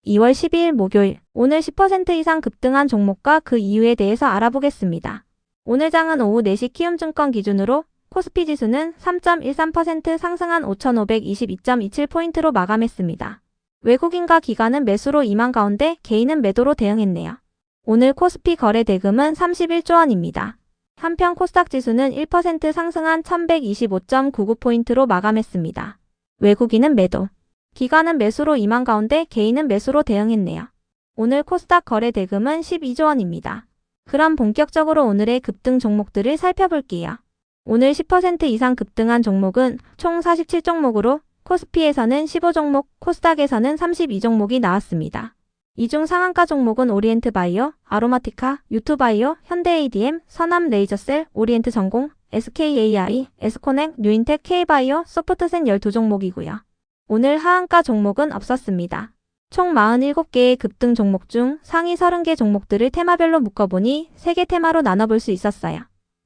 2월 12일 목요일, 오늘 10% 이상 급등한 종목과 그 이유에 대해서 알아보겠습니다. 오늘 장은 오후 4시 키움증권 기준으로 코스피 지수는 3.13% 상승한 5,522.27포인트로 마감했습니다. 외국인과 기관은 매수로 임한 가운데 개인은 매도로 대응했네요. 오늘 코스피 거래 대금은 31조 원입니다. 한편 코스닥 지수는 1% 상승한 1,125.99포인트로 마감했습니다. 외국인은 매도, 기관은 매수로 임한 가운데 개인은 매수로 대응했네요. 오늘 코스닥 거래 대금은 12조 원입니다. 그럼 본격적으로 오늘의 급등 종목들을 살펴볼게요. 오늘 10% 이상 급등한 종목은 총 47종목으로 코스피에서는 15종목, 코스닥에서는 32종목이 나왔습니다. 이 중 상한가 종목은 오리엔트 바이오, 아로마티카, 유투바이오, 현대 ADM, 서남 레이저셀, 오리엔트 전공, SKAI, 에스코넥, 뉴인텍, K바이오, 소프트센 12종목이고요. 오늘 하한가 종목은 없었습니다. 총 47개의 급등 종목 중 상위 30개 종목들을 테마별로 묶어보니 3개 테마로 나눠볼 수 있었어요.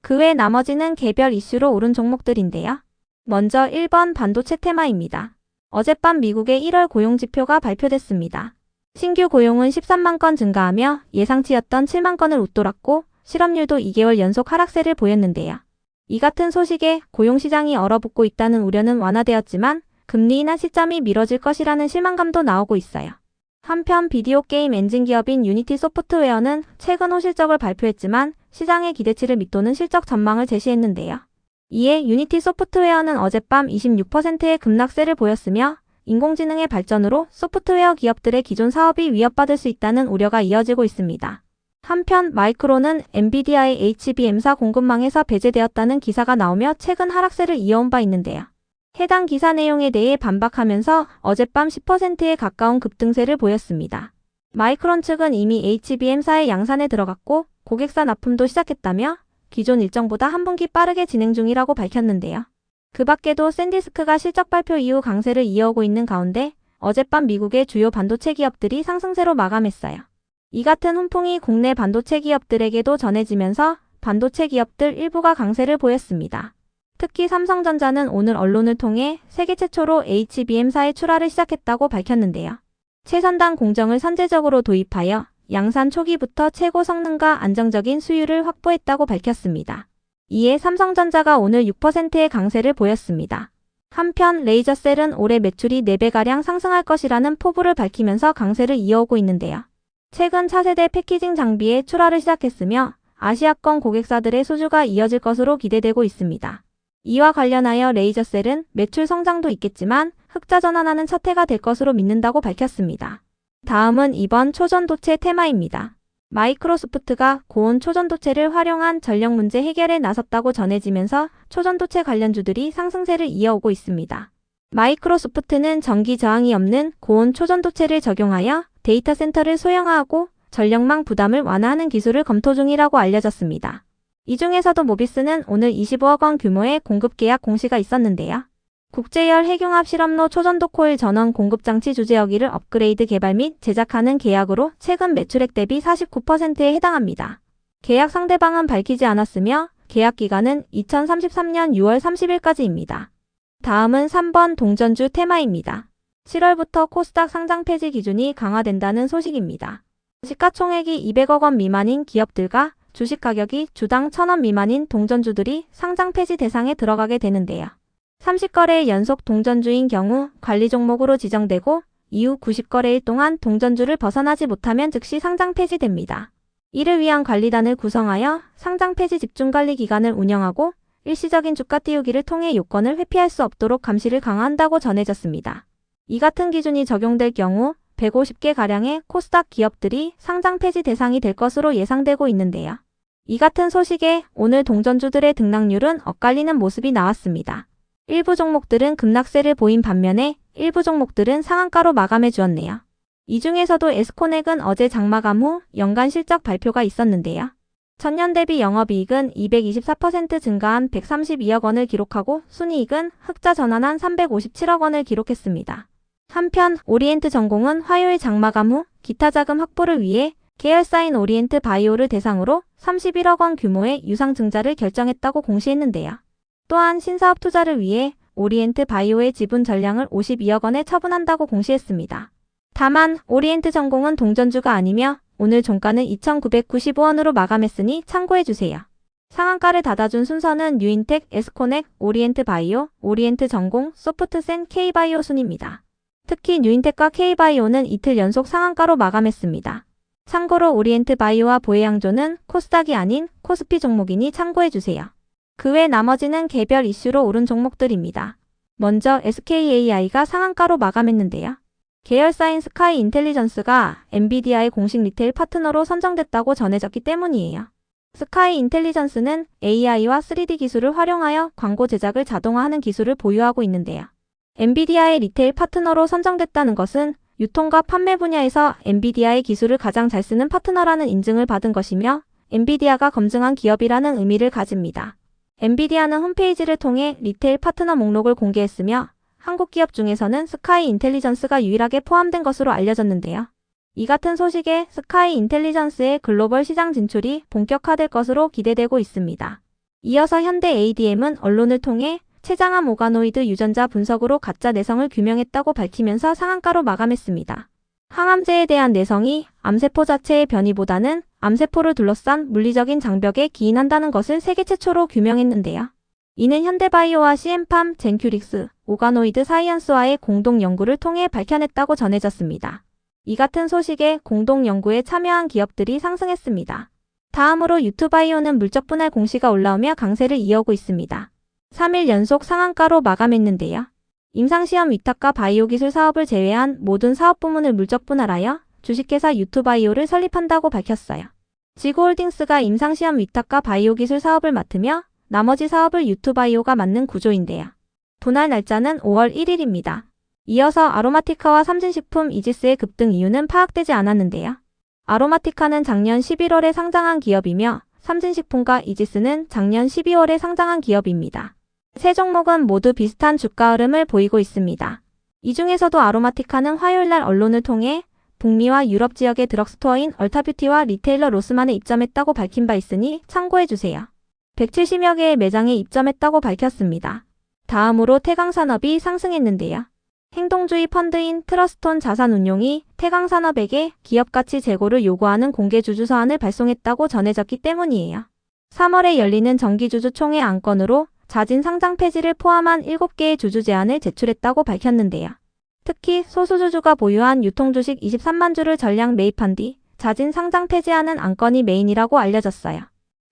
그 외 나머지는 개별 이슈로 오른 종목들인데요. 먼저 1번 반도체 테마입니다. 어젯밤 미국의 1월 고용지표가 발표됐습니다. 신규 고용은 13만 건 증가하며 예상치였던 7만 건을 웃돌았고 실업률도 2개월 연속 하락세를 보였는데요. 이 같은 소식에 고용시장이 얼어붙고 있다는 우려는 완화되었지만 금리 인하 시점이 미뤄질 것이라는 실망감도 나오고 있어요. 한편 비디오 게임 엔진 기업인 유니티 소프트웨어는 최근 호실적을 발표했지만 시장의 기대치를 밑도는 실적 전망을 제시했는데요. 이에 유니티 소프트웨어는 어젯밤 26%의 급락세를 보였으며 인공지능의 발전으로 소프트웨어 기업들의 기존 사업이 위협받을 수 있다는 우려가 이어지고 있습니다. 한편 마이크론은 엔비디아의 HBM사 공급망에서 배제되었다는 기사가 나오며 최근 하락세를 이어온 바 있는데요. 해당 기사 내용에 대해 반박하면서 어젯밤 10%에 가까운 급등세를 보였습니다. 마이크론 측은 이미 HBM사의 양산에 들어갔고 고객사 납품도 시작했다며 기존 일정보다 한 분기 빠르게 진행 중이라고 밝혔는데요. 그 밖에도 샌디스크가 실적 발표 이후 강세를 이어오고 있는 가운데 어젯밤 미국의 주요 반도체 기업들이 상승세로 마감했어요. 이 같은 훈풍이 국내 반도체 기업들에게도 전해지면서 반도체 기업들 일부가 강세를 보였습니다. 특히 삼성전자는 오늘 언론을 통해 세계 최초로 HBM사의 출하를 시작했다고 밝혔는데요. 최선단 공정을 선제적으로 도입하여 양산 초기부터 최고 성능과 안정적인 수율을 확보했다고 밝혔습니다. 이에 삼성전자가 오늘 6%의 강세를 보였습니다. 한편 레이저셀은 올해 매출이 4배가량 상승할 것이라는 포부를 밝히면서 강세를 이어오고 있는데요. 최근 차세대 패키징 장비의 출하를 시작했으며 아시아권 고객사들의 수주가 이어질 것으로 기대되고 있습니다. 이와 관련하여 레이저셀은 매출 성장도 있겠지만 흑자 전환하는 첫 해가 될 것으로 믿는다고 밝혔습니다. 다음은 이번 초전도체 테마입니다. 마이크로소프트가 고온 초전도체를 활용한 전력 문제 해결에 나섰다고 전해지면서 초전도체 관련주들이 상승세를 이어오고 있습니다. 마이크로소프트는 전기 저항이 없는 고온 초전도체를 적용하여 데이터 센터를 소형화하고 전력망 부담을 완화하는 기술을 검토 중이라고 알려졌습니다. 이 중에서도 모비스는 오늘 25억 원 규모의 공급 계약 공시가 있었는데요. 국제열 핵융합 실험로 초전도 코일 전원 공급 장치 주제어기를 업그레이드 개발 및 제작하는 계약으로 최근 매출액 대비 49%에 해당합니다. 계약 상대방은 밝히지 않았으며 계약 기간은 2033년 6월 30일까지입니다. 다음은 3번 동전주 테마입니다. 7월부터 코스닥 상장 폐지 기준이 강화된다는 소식입니다. 시가총액이 200억 원 미만인 기업들과 주식 가격이 주당 1,000원 미만인 동전주들이 상장 폐지 대상에 들어가게 되는데요. 30거래일 연속 동전주인 경우 관리 종목으로 지정되고 이후 90거래일 동안 동전주를 벗어나지 못하면 즉시 상장 폐지됩니다. 이를 위한 관리단을 구성하여 상장 폐지 집중관리 기관을 운영하고 일시적인 주가 띄우기를 통해 요건을 회피할 수 없도록 감시를 강화한다고 전해졌습니다. 이 같은 기준이 적용될 경우 150개가량의 코스닥 기업들이 상장 폐지 대상이 될 것으로 예상되고 있는데요. 이 같은 소식에 오늘 동전주들의 등락률은 엇갈리는 모습이 나왔습니다. 일부 종목들은 급락세를 보인 반면에 일부 종목들은 상한가로 마감해 주었네요. 이 중에서도 에스코넥은 어제 장마감 후 연간 실적 발표가 있었는데요. 전년 대비 영업이익은 224% 증가한 132억 원을 기록하고 순이익은 흑자 전환한 357억 원을 기록했습니다. 한편 오리엔트 전공은 화요일 장마감 후 기타 자금 확보를 위해 계열사인 오리엔트 바이오를 대상으로 31억 원 규모의 유상증자를 결정했다고 공시했는데요. 또한 신사업 투자를 위해 오리엔트 바이오의 지분 전량을 52억 원에 처분한다고 공시했습니다. 다만 오리엔트 전공은 동전주가 아니며 오늘 종가는 2,995원으로 마감했으니 참고해주세요. 상한가를 닫아준 순서는 뉴인텍, 에스코넥, 오리엔트 바이오, 오리엔트 전공, 소프트센, K바이오 순입니다. 특히 뉴인텍과 K바이오는 이틀 연속 상한가로 마감했습니다. 참고로 오리엔트 바이오와 보혜양조는 코스닥이 아닌 코스피 종목이니 참고해주세요. 그 외 나머지는 개별 이슈로 오른 종목들입니다. 먼저 SKAI가 상한가로 마감했는데요. 계열사인 스카이 인텔리전스가 엔비디아의 공식 리테일 파트너로 선정됐다고 전해졌기 때문이에요. 스카이 인텔리전스는 AI와 3D 기술을 활용하여 광고 제작을 자동화하는 기술을 보유하고 있는데요. 엔비디아의 리테일 파트너로 선정됐다는 것은 유통과 판매 분야에서 엔비디아의 기술을 가장 잘 쓰는 파트너라는 인증을 받은 것이며 엔비디아가 검증한 기업이라는 의미를 가집니다. 엔비디아는 홈페이지를 통해 리테일 파트너 목록을 공개했으며 한국 기업 중에서는 스카이 인텔리전스가 유일하게 포함된 것으로 알려졌는데요. 이 같은 소식에 스카이 인텔리전스의 글로벌 시장 진출이 본격화될 것으로 기대되고 있습니다. 이어서 현대 ADM은 언론을 통해 췌장암 오가노이드 유전자 분석으로 가짜 내성을 규명했다고 밝히면서 상한가로 마감했습니다. 항암제에 대한 내성이 암세포 자체의 변이보다는 암세포를 둘러싼 물리적인 장벽에 기인한다는 것을 세계 최초로 규명했는데요. 이는 현대바이오와 CM팜, 젠큐릭스, 오가노이드 사이언스와의 공동 연구를 통해 밝혀냈다고 전해졌습니다. 이 같은 소식에 공동 연구에 참여한 기업들이 상승했습니다. 다음으로 유투바이오는 물적 분할 공시가 올라오며 강세를 이어오고 있습니다. 3일 연속 상한가로 마감했는데요. 임상시험 위탁과 바이오기술 사업을 제외한 모든 사업 부문을 물적 분할하여 주식회사 유투바이오를 설립한다고 밝혔어요. 지구홀딩스가 임상시험 위탁과 바이오기술 사업을 맡으며 나머지 사업을 유투바이오가 맡는 구조인데요. 분할 날짜는 5월 1일입니다. 이어서 아로마티카와 삼진식품 이지스의 급등 이유는 파악되지 않았는데요. 아로마티카는 작년 11월에 상장한 기업이며 삼진식품과 이지스는 작년 12월에 상장한 기업입니다. 세 종목은 모두 비슷한 주가 흐름을 보이고 있습니다. 이 중에서도 아로마티카는 화요일날 언론을 통해 북미와 유럽 지역의 드럭스토어인 얼타뷰티와 리테일러 로스만에 입점했다고 밝힌 바 있으니 참고해주세요. 170여 개의 매장에 입점했다고 밝혔습니다. 다음으로 태강산업이 상승했는데요. 행동주의 펀드인 트러스톤 자산운용이 태강산업에게 기업가치 재고를 요구하는 공개주주서한을 발송했다고 전해졌기 때문이에요. 3월에 열리는 정기주주총회 안건으로 자진 상장 폐지를 포함한 7개의 주주 제안을 제출했다고 밝혔는데요. 특히 소수주주가 보유한 유통주식 23만 주를 전량 매입한 뒤 자진 상장 폐지하는 안건이 메인이라고 알려졌어요.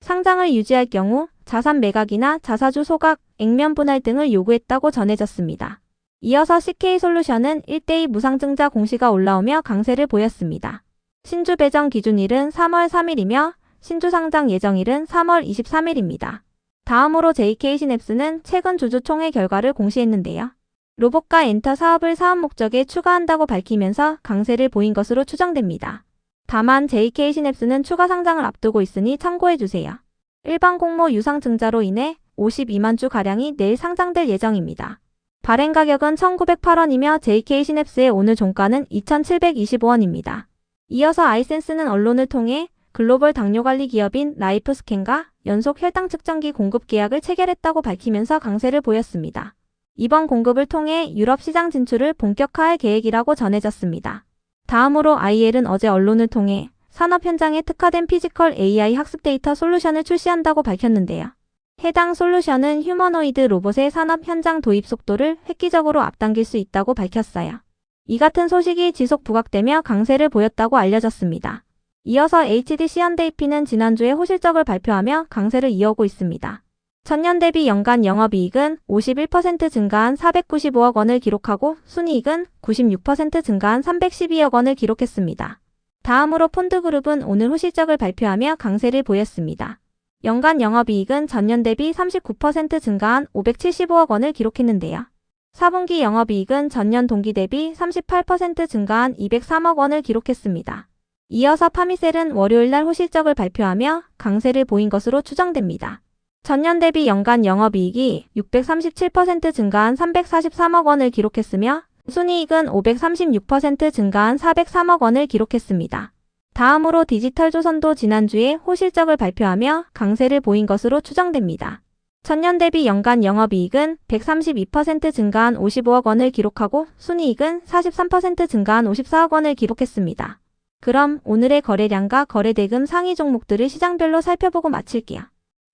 상장을 유지할 경우 자산 매각이나 자사주 소각, 액면 분할 등을 요구했다고 전해졌습니다. 이어서 CK솔루션은 1대2 무상증자 공시가 올라오며 강세를 보였습니다. 신주 배정 기준일은 3월 3일이며 신주 상장 예정일은 3월 23일입니다. 다음으로 JK시냅스는 최근 주주총회 결과를 공시했는데요. 로봇과 엔터 사업을 사업 목적에 추가한다고 밝히면서 강세를 보인 것으로 추정됩니다. 다만 JK시냅스는 추가 상장을 앞두고 있으니 참고해주세요. 일반 공모 유상증자로 인해 52만 주가량이 내일 상장될 예정입니다. 발행 가격은 1,908원이며 JK시냅스의 오늘 종가는 2,725원입니다. 이어서 아이센스는 언론을 통해 글로벌 당뇨관리 기업인 라이프스캔과 연속 혈당 측정기 공급 계약을 체결했다고 밝히면서 강세를 보였습니다. 이번 공급을 통해 유럽 시장 진출을 본격화할 계획이라고 전해졌습니다. 다음으로 IL은 어제 언론을 통해 산업 현장에 특화된 피지컬 AI 학습 데이터 솔루션을 출시한다고 밝혔는데요. 해당 솔루션은 휴머노이드 로봇의 산업 현장 도입 속도를 획기적으로 앞당길 수 있다고 밝혔어요. 이 같은 소식이 지속 부각되며 강세를 보였다고 알려졌습니다. 이어서 HDC 현대IP는 지난주에 호실적을 발표하며 강세를 이어오고 있습니다. 전년 대비 연간 영업이익은 51% 증가한 495억 원을 기록하고 순이익은 96% 증가한 312억 원을 기록했습니다. 다음으로 폰드그룹은 오늘 호실적을 발표하며 강세를 보였습니다. 연간 영업이익은 전년 대비 39% 증가한 575억 원을 기록했는데요. 4분기 영업이익은 전년 동기 대비 38% 증가한 203억 원을 기록했습니다. 이어서 파미셀은 월요일날 호실적을 발표하며 강세를 보인 것으로 추정됩니다. 전년 대비 연간 영업이익이 637% 증가한 343억 원을 기록했으며 순이익은 536% 증가한 403억 원을 기록했습니다. 다음으로 디지털조선도 지난주에 호실적을 발표하며 강세를 보인 것으로 추정됩니다. 전년 대비 연간 영업이익은 132% 증가한 55억 원을 기록하고 순이익은 43% 증가한 54억 원을 기록했습니다. 그럼 오늘의 거래량과 거래대금 상위 종목들을 시장별로 살펴보고 마칠게요.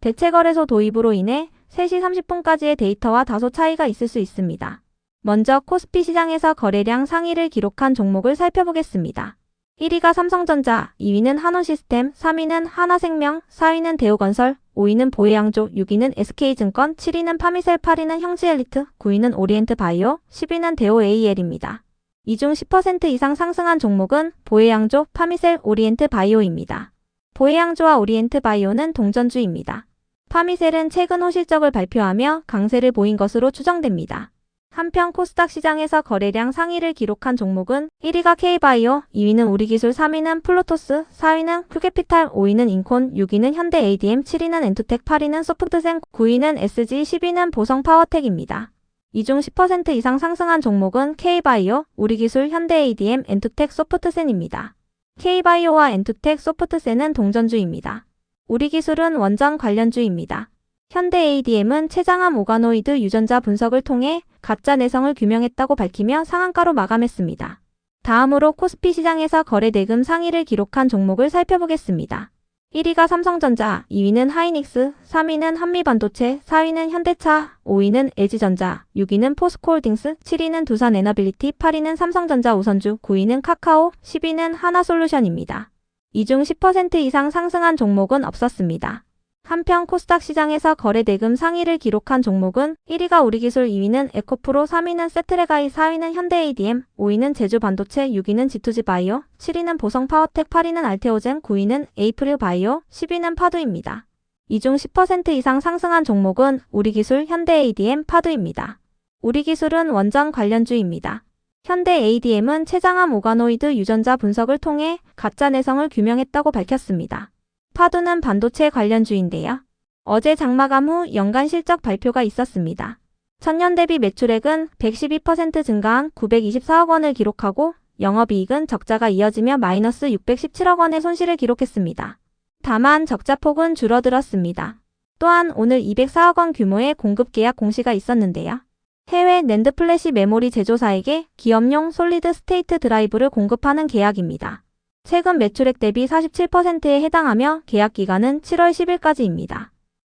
대체거래소 도입으로 인해 3시 30분까지의 데이터와 다소 차이가 있을 수 있습니다. 먼저 코스피 시장에서 거래량 상위를 기록한 종목을 살펴보겠습니다. 1위가 삼성전자, 2위는 한원시스템, 3위는 하나생명, 4위는 대우건설, 5위는 보혜양조, 6위는 SK증권, 7위는 파미셀, 8위는 형지엘리트, 9위는 오리엔트바이오, 10위는 대우AEL입니다. 이 중 10% 이상 상승한 종목은 보혜양조, 파미셀, 오리엔트바이오입니다. 보혜양조와 오리엔트바이오는 동전주입니다. 파미셀은 최근 호실적을 발표하며 강세를 보인 것으로 추정됩니다. 한편 코스닥 시장에서 거래량 상위를 기록한 종목은 1위가 K바이오, 2위는 우리기술, 3위는 플루토스, 4위는 휴캐피탈, 5위는 인콘, 6위는 현대ADM, 7위는 엔투텍, 8위는 소프트센, 9위는 SG, 10위는 보성파워텍입니다. 이 중 10% 이상 상승한 종목은 K바이오, 우리기술, 현대ADM, 엔투텍, 소프트센입니다. K바이오와 엔투텍, 소프트센은 동전주입니다. 우리기술은 원전 관련주입니다. 현대ADM은 최장암 오가노이드 유전자 분석을 통해 가짜 내성을 규명했다고 밝히며 상한가로 마감했습니다. 다음으로 코스피 시장에서 거래대금 상위를 기록한 종목을 살펴보겠습니다. 1위가 삼성전자, 2위는 하이닉스, 3위는 한미반도체, 4위는 현대차, 5위는 LG전자, 6위는 포스코홀딩스, 7위는 두산에너빌리티, 8위는 삼성전자 우선주, 9위는 카카오, 10위는 하나솔루션입니다. 이 중 10% 이상 상승한 종목은 없었습니다. 한편 코스닥 시장에서 거래대금 상위를 기록한 종목은 1위가 우리기술, 2위는 에코프로, 3위는 세트레가이, 4위는 현대ADM, 5위는 제주반도체, 6위는 G2G바이오, 7위는 보성파워텍, 8위는 알테오젠, 9위는 에이프릴바이오, 10위는 파두입니다. 이 중 10% 이상 상승한 종목은 우리기술, 현대ADM, 파두입니다. 우리기술은 원전 관련주입니다. 현대ADM은 최장암 오가노이드 유전자 분석을 통해 가짜 내성을 규명했다고 밝혔습니다. 파두는 반도체 관련주인데요. 어제 장마감 후 연간 실적 발표가 있었습니다. 전년 대비 매출액은 112% 증가한 924억 원을 기록하고 영업이익은 적자가 이어지며 마이너스 617억 원의 손실을 기록했습니다. 다만 적자폭은 줄어들었습니다. 또한 오늘 204억 원 규모의 공급 계약 공시가 있었는데요. 해외 낸드 플래시 메모리 제조사에게 기업용 솔리드 스테이트 드라이브를 공급하는 계약입니다. 최근 매출액 대비 47%에 해당하며 계약 기간은 7월 10일까지입니다.